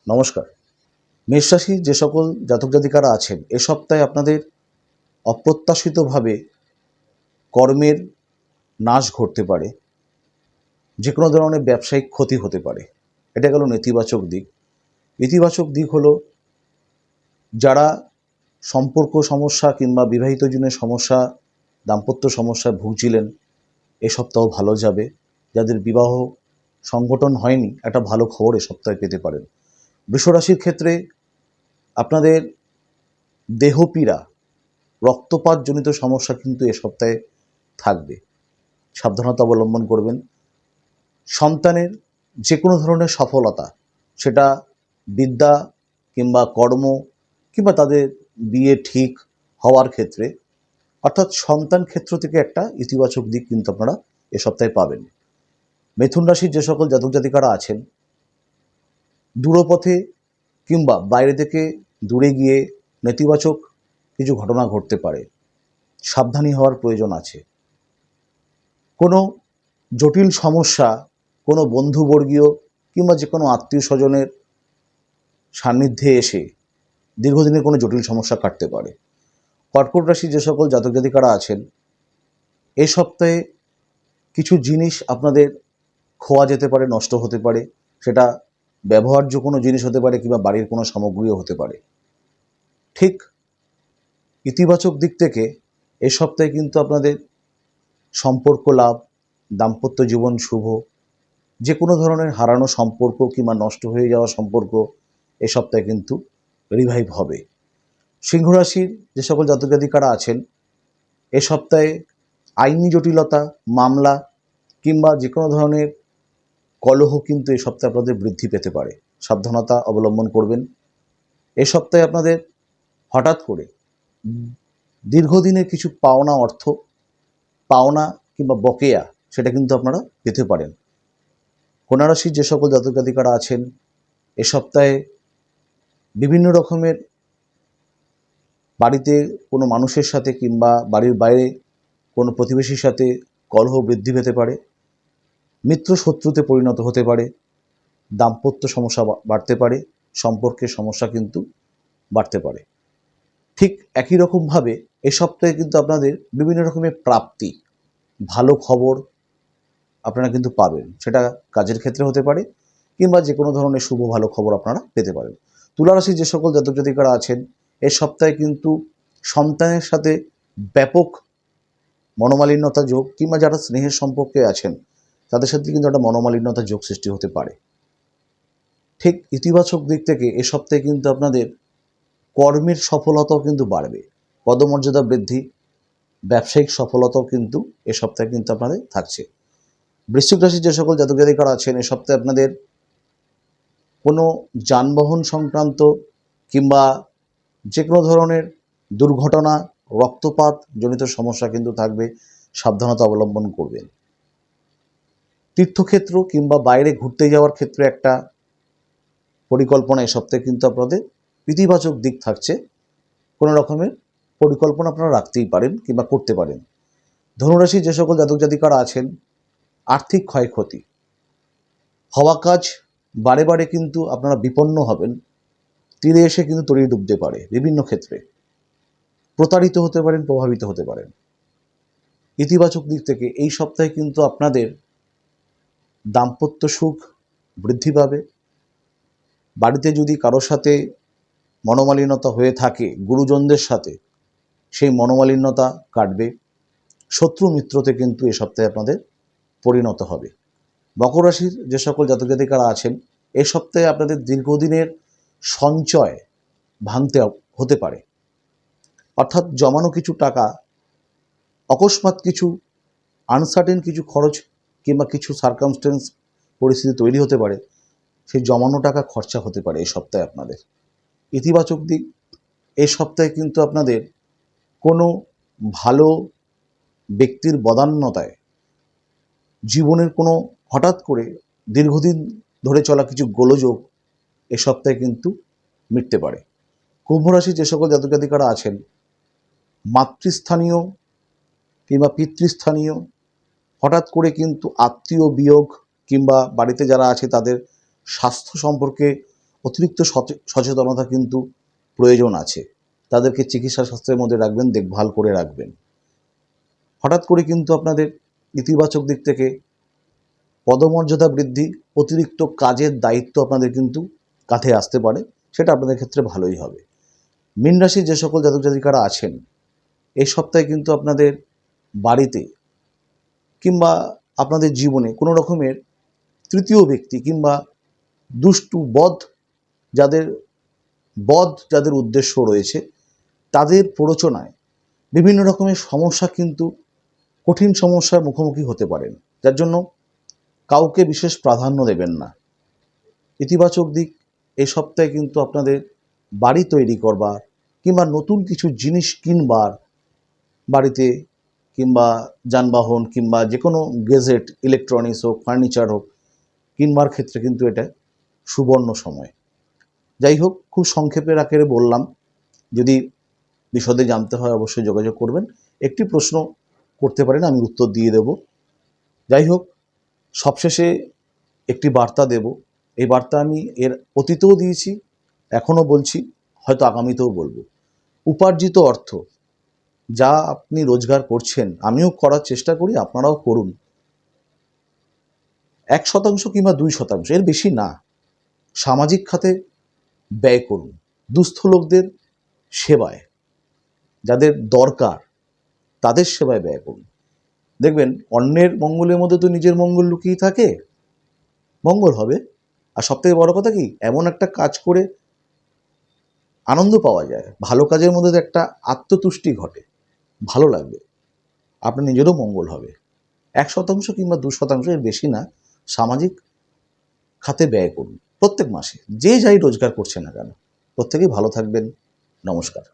নমস্কার। মেষ রাশির যে সকল জাতক জাতিকারা আছেন এ সপ্তাহে আপনাদের অপ্রত্যাশিতভাবে কর্মের নাশ ঘটতে পারে, যে কোনো ধরনের ব্যবসায়িক ক্ষতি হতে পারে। এটা গেল নেতিবাচক দিক। ইতিবাচক দিক হলো যারা সম্পর্ক সমস্যা কিংবা বিবাহিত জীবনের সমস্যা, দাম্পত্য সমস্যায় ভুগছিলেন, এ সপ্তাহ ভালো যাবে। যাদের বিবাহ সংগঠন হয়নি একটা ভালো খবর এ সপ্তাহে পেতে পারেন। বৃষ রাশির ক্ষেত্রে আপনাদের দেহপীড়া, রক্তপাতজনিত সমস্যা কিন্তু এ সপ্তাহে থাকবে, সাবধানতা অবলম্বন করবেন। সন্তানের যে কোনো ধরনের সফলতা, সেটা বিদ্যা কিংবা কর্ম কিংবা তাদের বিয়ে ঠিক হওয়ার ক্ষেত্রে, অর্থাৎ সন্তান ক্ষেত্র থেকে একটা ইতিবাচক দিক কিন্তু আপনারা এ সপ্তাহে পাবেন। মিথুন রাশির যে সকল জাতক জাতিকারা আছেন দূরপথে কিংবা বাইরে থেকে দূরে গিয়ে নেতিবাচক কিছু ঘটনা ঘটতে পারে, সাবধানী হওয়ার প্রয়োজন আছে। কোনো জটিল সমস্যা কোনো বন্ধুবর্গীয় কিংবা যে কোনো আত্মীয় স্বজনের সান্নিধ্যে এসে দীর্ঘদিনের কোনো জটিল সমস্যা কাটতে পারে। কর্কট রাশি যে সকল জাতক জাতিকারা আছেন এ সপ্তাহে কিছু জিনিস আপনাদের খোয়া যেতে পারে, নষ্ট হতে পারে। সেটা ব্যবহার্য কোনো জিনিস হতে পারে কিংবা বাড়ির কোনো সামগ্রীও হতে পারে। ঠিক ইতিবাচক দিক থেকে এ সপ্তাহে কিন্তু আপনাদের সম্পর্ক লাভ, দাম্পত্য জীবন শুভ, যে কোনো ধরনের হারানো সম্পর্ক কিংবা নষ্ট হয়ে যাওয়া সম্পর্ক এ সপ্তাহে কিন্তু রিভাইভ হবে। সিংহ রাশির যে সকল জাতক জাতিকারা আছেন এ সপ্তাহে আইনি জটিলতা, মামলা কিংবা যে কোনো ধরনের কলহ কিন্তু এ সপ্তাহে আপনাদের বৃদ্ধি পেতে পারে, সাবধানতা অবলম্বন করবেন। এ সপ্তাহে আপনাদের হঠাৎ করে দীর্ঘদিনের কিছু পাওনা অর্থ, পাওনা কিংবা বকেয়া, সেটা কিন্তু আপনারা পেতে পারেন। কন্যা রাশির যে সকল জাতক জাতিকারা আছেন এ সপ্তাহে বিভিন্ন রকমের বাড়িতে কোনো মানুষের সাথে কিংবা বাড়ির বাইরে কোনো প্রতিবেশীর সাথে কলহ বৃদ্ধি পেতে পারে, মিত্র শত্রুতে পরিণত হতে পারে, দাম্পত্য সমস্যা বাড়তে পারে, সম্পর্কের সমস্যা কিন্তু বাড়তে পারে। ঠিক একই রকমভাবে এ সপ্তাহে কিন্তু আপনাদের বিভিন্ন রকমের প্রাপ্তি, ভালো খবর আপনারা কিন্তু পাবেন। সেটা কাজের ক্ষেত্রে হতে পারে কিংবা যে কোনো ধরনের শুভ ভালো খবর আপনারা পেতে পারেন। তুলা রাশির যে সকল জাতক জাতিকারা আছেন এ সপ্তাহে কিন্তু সন্তানের সাথে ব্যাপক মনোমালিন্যতা যোগ কিংবা যারা স্নেহের সম্পর্কে আছেন তাদের সাথে কিন্তু একটা মনোমালিন্যতা যোগ সৃষ্টি হতে পারে। ঠিক ইতিবাচক দিক থেকে এ সপ্তাহে কিন্তু আপনাদের কর্মের সফলতাও কিন্তু বাড়বে, পদমর্যাদা বৃদ্ধি, ব্যবসায়িক সফলতাও কিন্তু এ সপ্তাহে কিন্তু আপনাদের থাকছে। বৃশ্চিক রাশির যে সকল জাতক জাতিকারা আছেন এ সপ্তাহে আপনাদের কোনো যানবাহন সংক্রান্ত কিংবা যে কোনো ধরনের দুর্ঘটনা, রক্তপাত জনিত সমস্যা কিন্তু থাকবে, সাবধানতা অবলম্বন করবেন। তীর্থক্ষেত্র কিংবা বাইরে ঘুরতে যাওয়ার ক্ষেত্রে একটা পরিকল্পনা এ সপ্তাহে কিন্তু আপনাদের ইতিবাচক দিক থাকছে। কোনো রকমের পরিকল্পনা আপনারা রাখতেই পারেন কিংবা করতে পারেন। ধনুরাশির যে সকল জাতক জাতিকারা আছেন আর্থিক ক্ষয়ক্ষতি হওয়া কাজ বারে বারে কিন্তু আপনারা বিপন্ন হবেন, তীরে এসে কিন্তু তলিয়ে ডুবতে পারে। বিভিন্ন ক্ষেত্রে প্রতারিত হতে পারেন, প্রভাবিত হতে পারেন। ইতিবাচক দিক থেকে এই সপ্তাহে কিন্তু আপনাদের দাম্পত্য সুখ বৃদ্ধি পাবে। বাড়িতে যদি কারোর সাথে মনোমালিন্যতা হয়ে থাকে, গুরুজনদের সাথে, সেই মনোমালিন্যতা কাটবে। শত্রু মিত্রতে কিন্তু এ সপ্তাহে আপনাদের পরিণত হবে। মকর রাশির যে সকল জাতক জাতিকারা আছেন এ সপ্তাহে আপনাদের দীর্ঘদিনের সঞ্চয় ভাঙতে হতে পারে, অর্থাৎ জমানো কিছু টাকা অকস্মাৎ কিছু আনসার্টেন কিছু খরচ কিংবা কিছু সার্কামস্টেন্স পরিস্থিতি তৈরি হতে পারে, সেই জমানো টাকা খরচা হতে পারে এই সপ্তাহে আপনাদের। ইতিবাচক দিক এই সপ্তাহে কিন্তু আপনাদের কোনো ভালো ব্যক্তির বদান্যতায় জীবনের কোনো হঠাৎ করে দীর্ঘদিন ধরে চলা কিছু গোলযোগ এ সপ্তাহে কিন্তু মিটতে পারে। কুম্ভ রাশির যে সকল জাতক জাতিকারা আছেন মাতৃস্থানীয় কিংবা পিতৃস্থানীয় হঠাৎ করে কিন্তু আত্মীয় বিয়োগ কিংবা বাড়িতে যারা আছে তাদের স্বাস্থ্য সম্পর্কে অতিরিক্ত সচেতনতা কিন্তু প্রয়োজন আছে। তাদেরকে চিকিৎসা শাস্ত্রের মধ্যে রাখবেন, দেখভাল করে রাখবেন। হঠাৎ করে কিন্তু আপনাদের ইতিবাচক দিক থেকে পদমর্যাদা বৃদ্ধি, অতিরিক্ত কাজের দায়িত্ব আপনাদের কিন্তু কাঁধে আসতে পারে, সেটা আপনাদের ক্ষেত্রে ভালোই হবে। মীন রাশির যে সকল জাতক জাতিকারা আছেন, এই সপ্তাহে কিন্তু আপনাদের বাড়িতে কিংবা আপনাদের জীবনে কোনো রকমের তৃতীয় ব্যক্তি কিংবা দুষ্টু যাদের উদ্দেশ্য রয়েছে, তাদের প্ররোচনায় বিভিন্ন রকমের সমস্যা কিন্তু কঠিন সমস্যার মুখোমুখি হতে পারেন, যার জন্য কাউকে বিশেষ প্রাধান্য দেবেন না। ইতিবাচক দিক, এই সপ্তাহে কিন্তু আপনাদের বাড়ি তৈরি করবার কিংবা নতুন কিছু জিনিস কিনবার, বাড়িতে কিংবা যানবাহন কিংবা যে কোনো গেজেট, ইলেকট্রনিক্স হোক, ফার্নিচার হোক, কিনবার ক্ষেত্রে কিন্তু এটা সুবর্ণ সময়। যাই হোক, খুব সংক্ষেপের আকারে বললাম। যদি বিশদে জানতে হয় অবশ্যই যোগাযোগ করবেন। একটি প্রশ্ন করতে পারেন, আমি উত্তর দিয়ে দেব। যাই হোক, সবশেষে একটি বার্তা দেব। এই বার্তা আমি এর অতীতেও দিয়েছি, এখনও বলছি, হয়তো আগামীতেও বলবো। উপার্জিত অর্থ যা আপনি রোজগার করছেন, আমিও করার চেষ্টা করি, আপনারাও করুন, 1% কিংবা 2%, এর বেশি না, সামাজিক খাতে ব্যয় করুন। দুস্থ লোকদের সেবায়, যাদের দরকার তাদের সেবায় ব্যয় করুন। দেখবেন অন্যের মঙ্গলের মধ্যে তো নিজের মঙ্গল লুকিয়ে থাকে, মঙ্গল হবে। আর সবথেকে বড় কথা কি, এমন একটা কাজ করে আনন্দ পাওয়া যায়, ভালো কাজের মধ্যে একটা আত্মতুষ্টি ঘটে, ভালো লাগবে, আপনার নিজেরও মঙ্গল হবে। 1% কিংবা 2%, এর বেশি না, সামাজিক খাতে ব্যয় করুন প্রত্যেক মাসে, যে যাই রোজগার করছে না কেন। প্রত্যেকেই ভালো থাকবেন। নমস্কার।